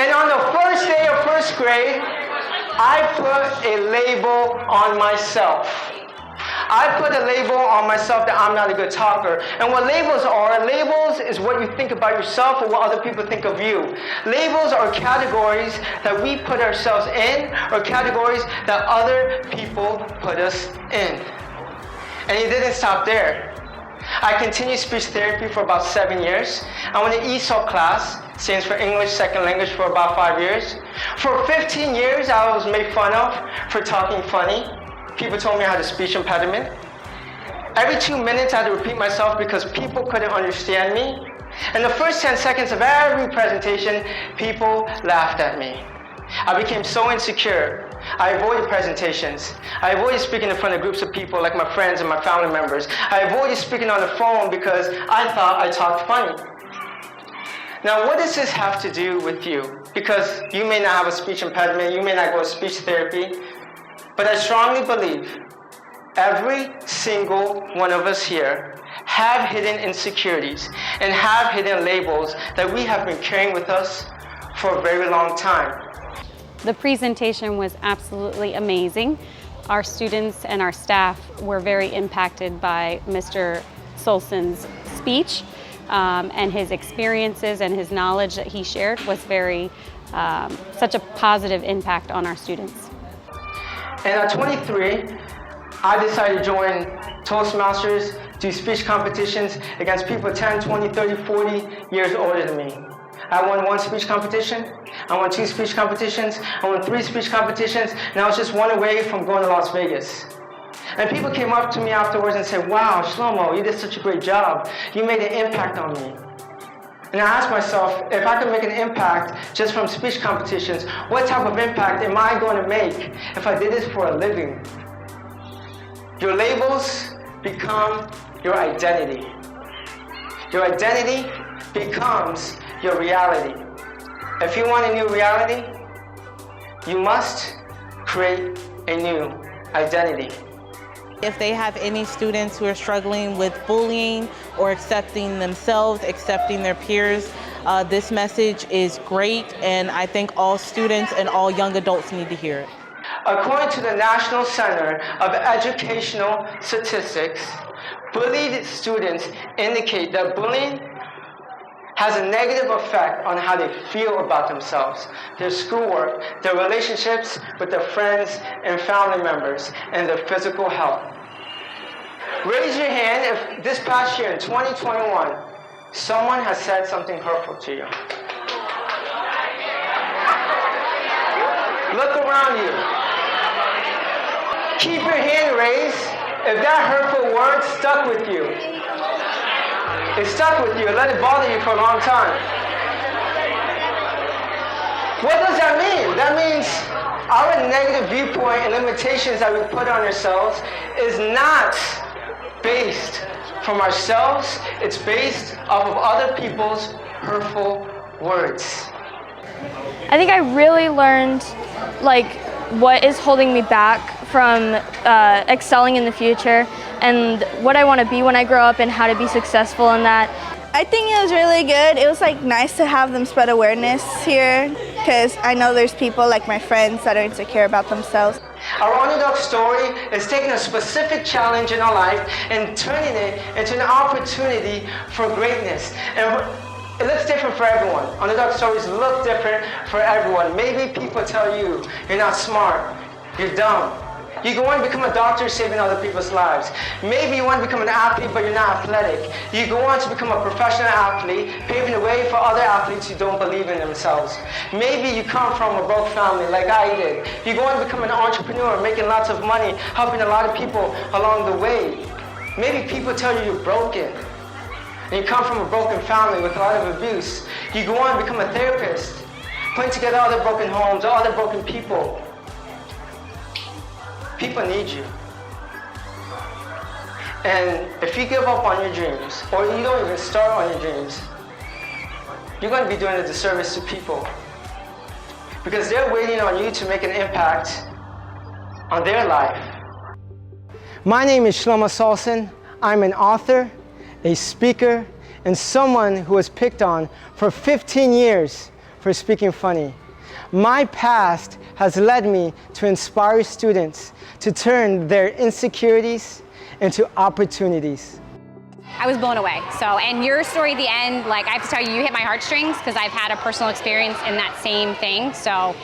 And on the first day of first grade, I put a label on myself. I put a label on myself that I'm not a good talker. And what labels is what you think about yourself or what other people think of you. Labels are categories that we put ourselves in or categories that other people put us in. And it didn't stop there. I continued speech therapy for about 7 years. I went to ESOL class, stands for English Second Language, for about 5 years. For 15 years, I was made fun of for talking funny. People told me I had a speech impediment. Every 2 minutes, I had to repeat myself because people couldn't understand me. In the first 10 seconds of every presentation, people laughed at me. I became so insecure. I avoided presentations. I avoided speaking in front of groups of people like my friends and my family members. I avoided speaking on the phone because I thought I talked funny. Now, what does this have to do with you? Because you may not have a speech impediment, you may not go to speech therapy, but I strongly believe every single one of us here have hidden insecurities and have hidden labels that we have been carrying with us for a very long time. The presentation was absolutely amazing. Our students and our staff were very impacted by Mr. Solson's speech, and his experiences and his knowledge that he shared was such a positive impact on our students. And at 23, I decided to join Toastmasters, do speech competitions against people 10, 20, 30, 40 years older than me. I won 1 speech competition, I won 2 speech competitions, I won 3 speech competitions, and I was just 1 away from going to Las Vegas. And people came up to me afterwards and said, "Wow, Shelomo, you did such a great job. You made an impact on me." And I asked myself, if I could make an impact just from speech competitions, what type of impact am I going to make if I did this for a living? Your labels become your identity. Your identity becomes your reality. If you want a new reality, you must create a new identity. If they have any students who are struggling with bullying or accepting themselves, accepting their peers, this message is great, and I think all students and all young adults need to hear it. According to the National Center of Educational Statistics, bullied students indicate that bullying has a negative effect on how they feel about themselves, their schoolwork, their relationships with their friends and family members, and their physical health. Raise your hand if this past year in 2021, someone has said something hurtful to you. Look around you. Keep your hand raised if that hurtful word stuck with you. It stuck with you, let it bother you for a long time. What does that mean? That means our negative viewpoint and limitations that we put on ourselves is not based from ourselves, it's based off of other people's hurtful words. I think I really learned what is holding me back from excelling in the future and what I want to be when I grow up and how to be successful in that. I think it was really good. It was nice to have them spread awareness here because I know there's people like my friends that are insecure about themselves. Our underdog story is taking a specific challenge in our life and turning it into an opportunity for greatness. And it looks different for everyone. Underdog stories look different for everyone. Maybe people tell you you're not smart, you're dumb. You go on to become a doctor saving other people's lives. Maybe you want to become an athlete but you're not athletic. You go on to become a professional athlete, paving the way for other athletes who don't believe in themselves. Maybe you come from a broke family like I did. You go on to become an entrepreneur, making lots of money, helping a lot of people along the way. Maybe people tell you you're broken. And you come from a broken family with a lot of abuse. You go on to become a therapist, putting together other broken homes, other broken people. People need you. And if you give up on your dreams, or you don't even start on your dreams, you're going to be doing a disservice to people. Because they're waiting on you to make an impact on their life. My name is Shelomo Solson. I'm an author, a speaker, and someone who was picked on for 15 years for speaking funny. My past has led me to inspire students to turn their insecurities into opportunities. I was blown away. And your story at the end, like, I have to tell you, you hit my heartstrings because I've had a personal experience in that same thing. So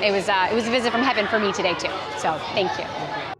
it was a visit from heaven for me today too. So thank you.